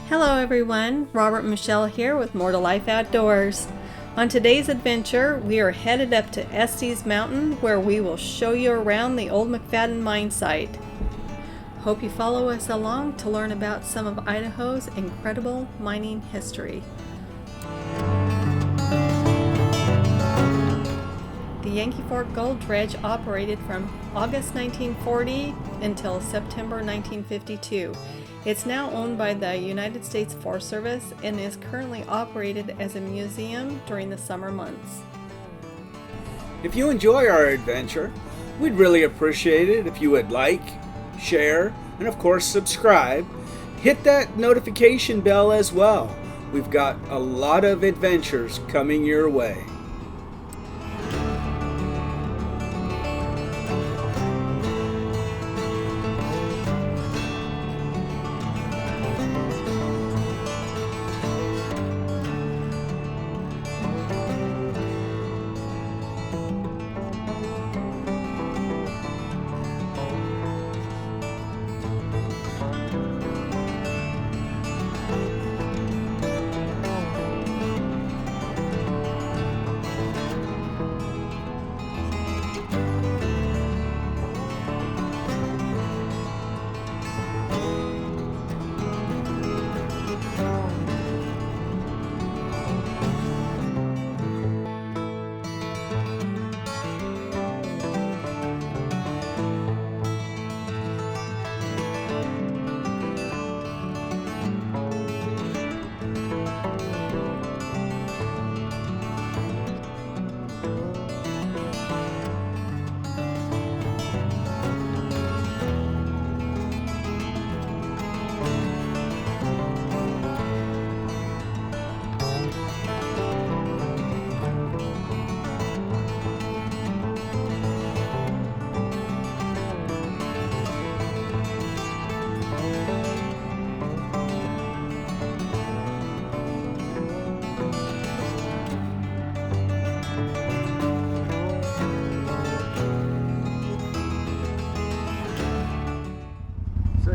Hello everyone, Robert and Michelle here with More to Life Outdoors. On today's adventure, we are headed up to Estes Mountain where we will show you around the old McFadden Mine site. Hope you follow us along to learn about some of Idaho's incredible mining history. The Yankee Fork Gold Dredge operated from August 1940 until September 1952. It's now owned by the United States Forest Service and is currently operated as a museum during the summer months. If you enjoy our adventure, we'd really appreciate it if you would like, share, and of course subscribe. Hit that notification bell as well. We've got a lot of adventures coming your way.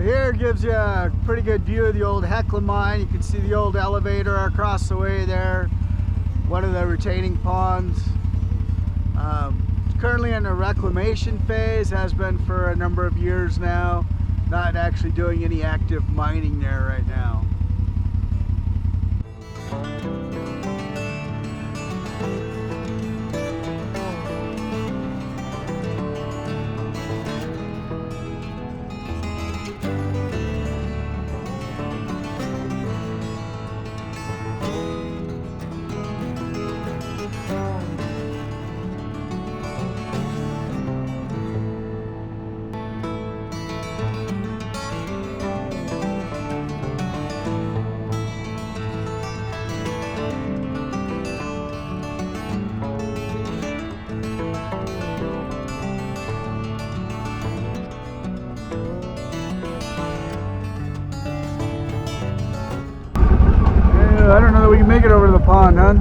Here gives you a pretty good view of the old Hecla mine. You can see the old elevator across the way there, one of the retaining ponds. It's currently in a reclamation phase, has been for a number of years now. Not actually doing any active mining there right now. I don't know that we can make it over to the pond, huh?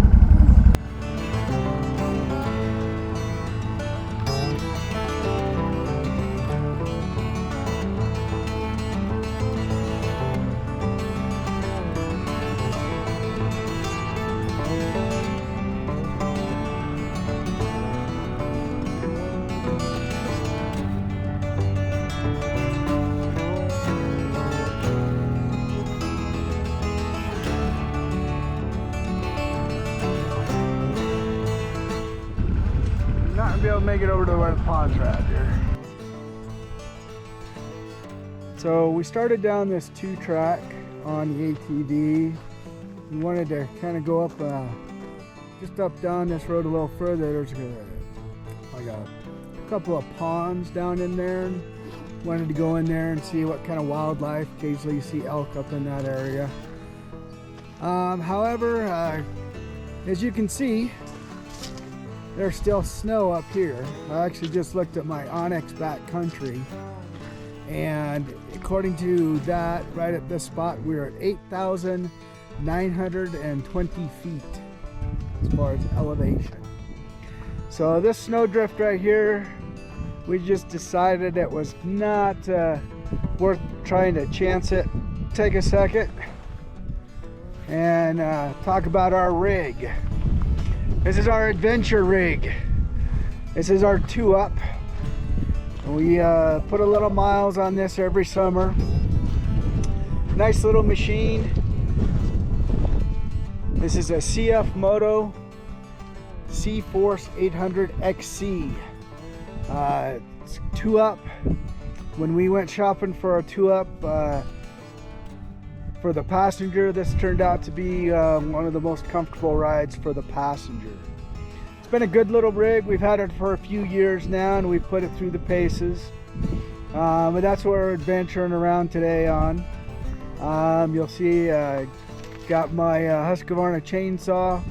Not gonna be able to make it over to where the pond's at here. So we started down this 2-track on the ATV. We wanted to kind of go up, just up down this road a little further. There's like a couple of ponds down in there. Wanted to go in there and see what kind of wildlife. Occasionally you see elk up in that area. However, as you can see, there's still snow up here. I actually just looked at my Onyx backcountry, and according to that, right at this spot, we're at 8,920 feet as far as elevation. So this snowdrift right here, we just decided it was not worth trying to chance it. Take a second. and talk about our rig. This is our adventure rig. This is our 2-up. We put a little miles on this every summer. Nice little machine. This is a CF Moto C-Force 800 XC. It's 2-up. When we went shopping for a 2-up for the passenger, this turned out to be one of the most comfortable rides for the passenger. It's been a good little rig. We've had it for a few years now, and we've put it through the paces. But that's what we're adventuring around today on. You'll see, got my Husqvarna chainsaw.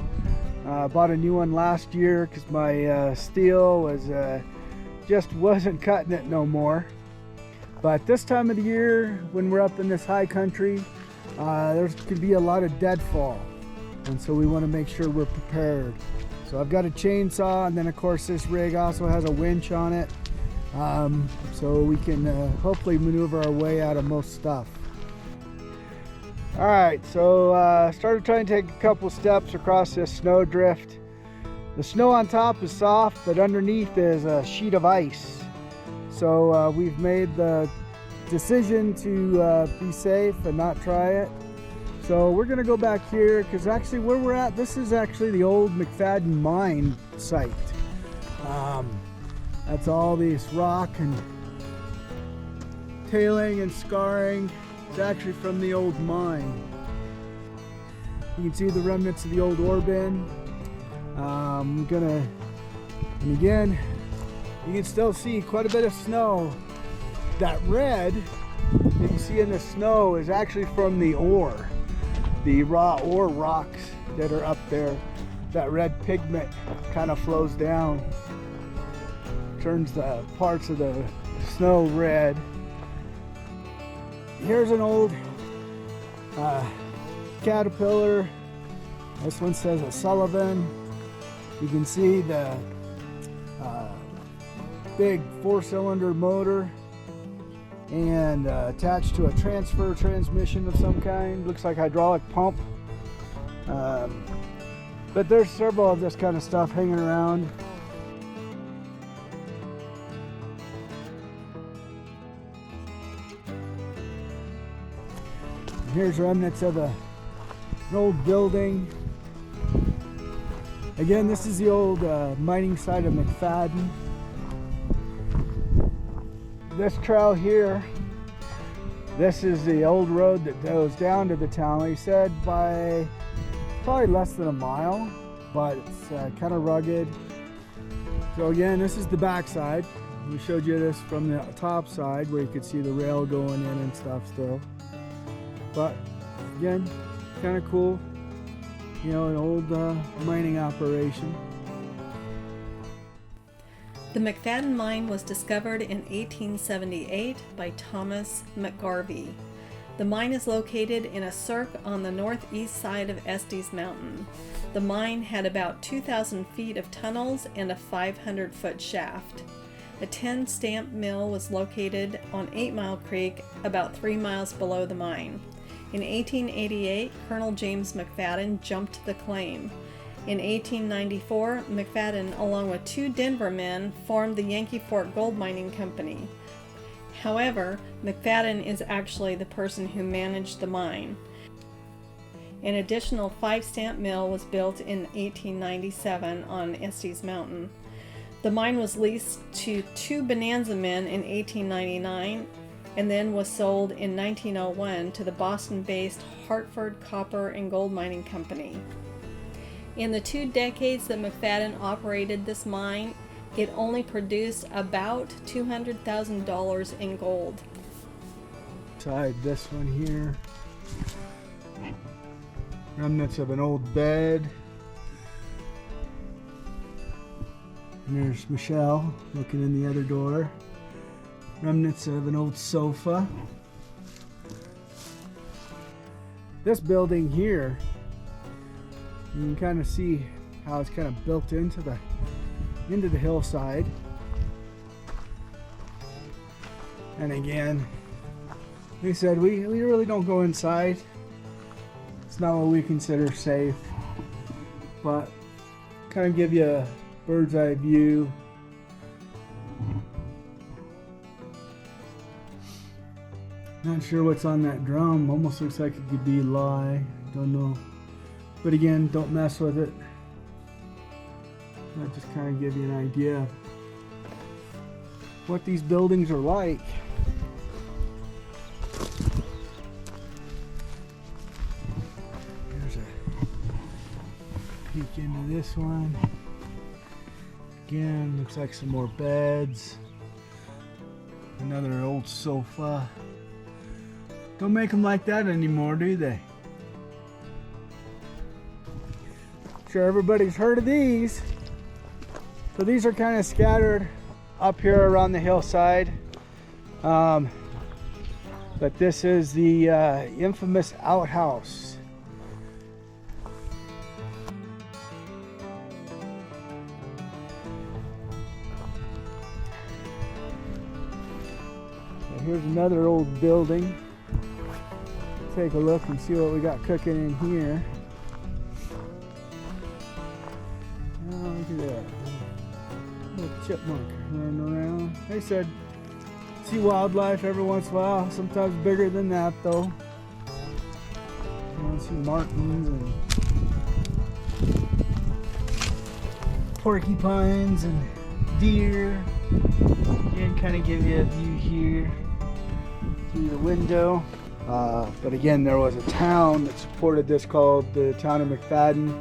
Bought a new one last year because my steel was just wasn't cutting it no more. But this time of the year, when we're up in this high country, there could be a lot of deadfall, and so we want to make sure we're prepared. So I've got a chainsaw, and then of course this rig also has a winch on it, so we can hopefully maneuver our way out of most stuff. All right, so started trying to take a couple steps across this snow drift. The snow on top is soft, but underneath is a sheet of ice. So we've made the decision to be safe and not try it. So we're gonna go back here, because actually where we're at, this is actually the old McFadden Mine site. That's all these rock and tailing and scarring. It's actually from the old mine. You can see the remnants of the old ore bin. And again, you can still see quite a bit of snow. That red that you see in the snow is actually from the ore, the raw ore rocks that are up there. That red pigment kind of flows down, turns the parts of the snow red. Here's an old Caterpillar. This one says a Sullivan. You can see the big 4-cylinder motor, and attached to a transfer transmission of some kind. Looks like hydraulic pump. But there's several of this kind of stuff hanging around. Here's remnants of an old building. Again, this is the old mining site of McFadden. This trail here, this is the old road that goes down to the town. He said by probably less than a mile, but it's kind of rugged. So again, this is the back side. We showed you this from the top side where you could see the rail going in and stuff still. But again, kind of cool, you know, an old mining operation. The McFadden Mine was discovered in 1878 by Thomas McGarvey. The mine is located in a cirque on the northeast side of Estes Mountain. The mine had about 2,000 feet of tunnels and a 500-foot shaft. A 10-stamp mill was located on 8 Mile Creek, about 3 miles below the mine. In 1888, Colonel James McFadden jumped the claim. In 1894, McFadden, along with 2 Denver men, formed the Yankee Fork Gold Mining Company. However, McFadden is actually the person who managed the mine. An additional 5-stamp mill was built in 1897 on Estes Mountain. The mine was leased to 2 Bonanza men in 1899, and then was sold in 1901 to the Boston-based Hartford Copper and Gold Mining Company. In the 2 decades that McFadden operated this mine, it only produced about $200,000 in gold. Inside this one here, remnants of an old bed. And there's Michelle looking in the other door. Remnants of an old sofa. This building here, you can kind of see how it's kind of built into the hillside. And again, they said we really don't go inside. It's not what we consider safe, but kind of give you a bird's eye view. Not sure what's on that drum. Almost looks like it could be lye. Don't know. But again, don't mess with it. That just kind of give you an idea what these buildings are like. Here's a peek into this one. Again, looks like some more beds. Another old sofa. Don't make them like that anymore, do they? Sure, everybody's heard of these. So these are kind of scattered up here around the hillside. But this is the infamous outhouse. So here's another old building. Take a look and see what we got cooking in here. Oh, look at that. Little chipmunk running around. They said see wildlife every once in a while, sometimes bigger than that though. You want to see martins and porcupines and deer. Again, kind of give you a view here through the window. But again, there was a town that supported this called the town of McFadden.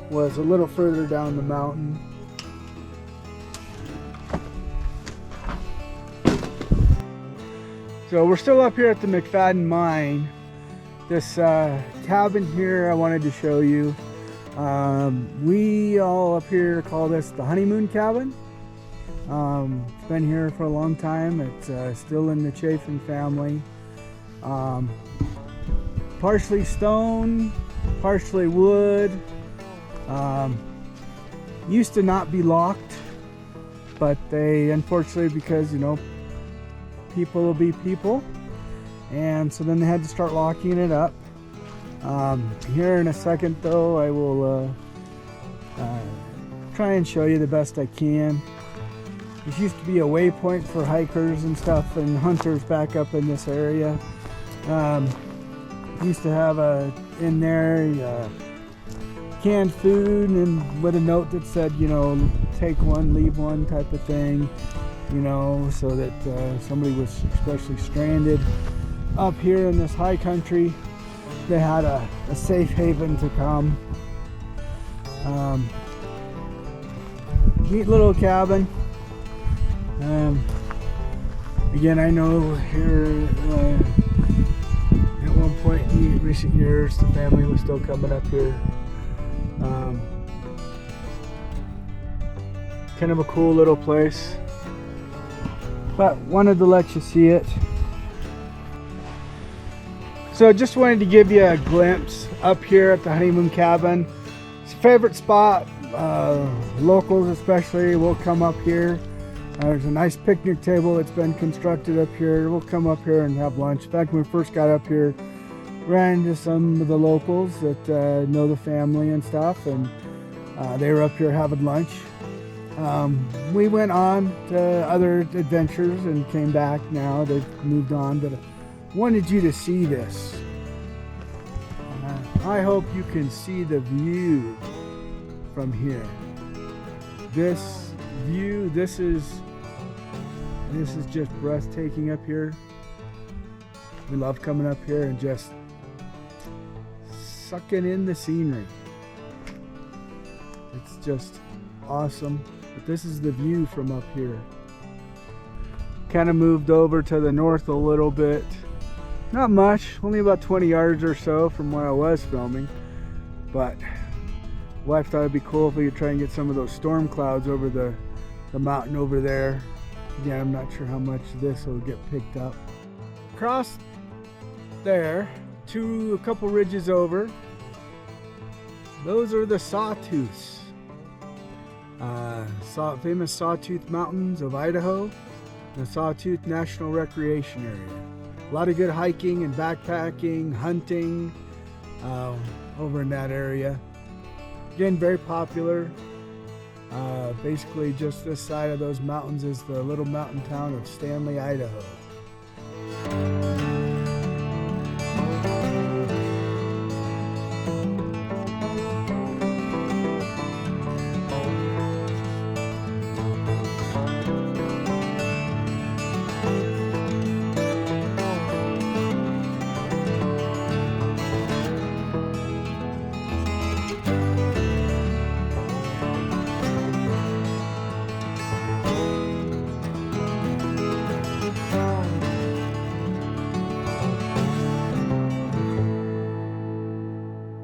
Was a little further down the mountain. So we're still up here at the McFadden Mine. This cabin here I wanted to show you. We all up here call this the Honeymoon Cabin. It's been here for a long time. It's still in the Chafin family. Partially stone, partially wood. Used to not be locked, but they unfortunately, because you know people will be people, and so then they had to start locking it up. Here in a second though, I will try and show you the best I can. This used to be a waypoint for hikers and stuff and hunters back up in this area. Used to have in there canned food and with a note that said, you know, take one, leave one type of thing, you know, so that somebody was especially stranded up here in this high country, they had a safe haven to come. Neat little cabin. Again, I know here at one point in recent years the family was still coming up here. Kind of a cool little place, but wanted to let you see it. So just wanted to give you a glimpse up here at the Honeymoon Cabin. It's a favorite spot. Locals especially will come up here. There's a nice picnic table that's been constructed up here. We'll come up here and have lunch. In fact, when we first got up here, ran into some of the locals that know the family and stuff, and they were up here having lunch. We went on to other adventures and came back now. They've moved on, but I wanted you to see this. I hope you can see the view from here. This view, this is just breathtaking up here. We love coming up here and just sucking in the scenery. It's just awesome. But this is the view from up here. Kind of moved over to the north a little bit. Not much, only about 20 yards or so from where I was filming. But wife thought it'd be cool if we could try and get some of those storm clouds over the mountain over there. Again, I'm not sure how much this will get picked up. Across there, a couple ridges over, those are the Sawtooths. Famous Sawtooth Mountains of Idaho, the Sawtooth National Recreation Area. A lot of good hiking and backpacking, hunting, over in that area. Again, very popular. Basically just this side of those mountains is the little mountain town of Stanley, Idaho.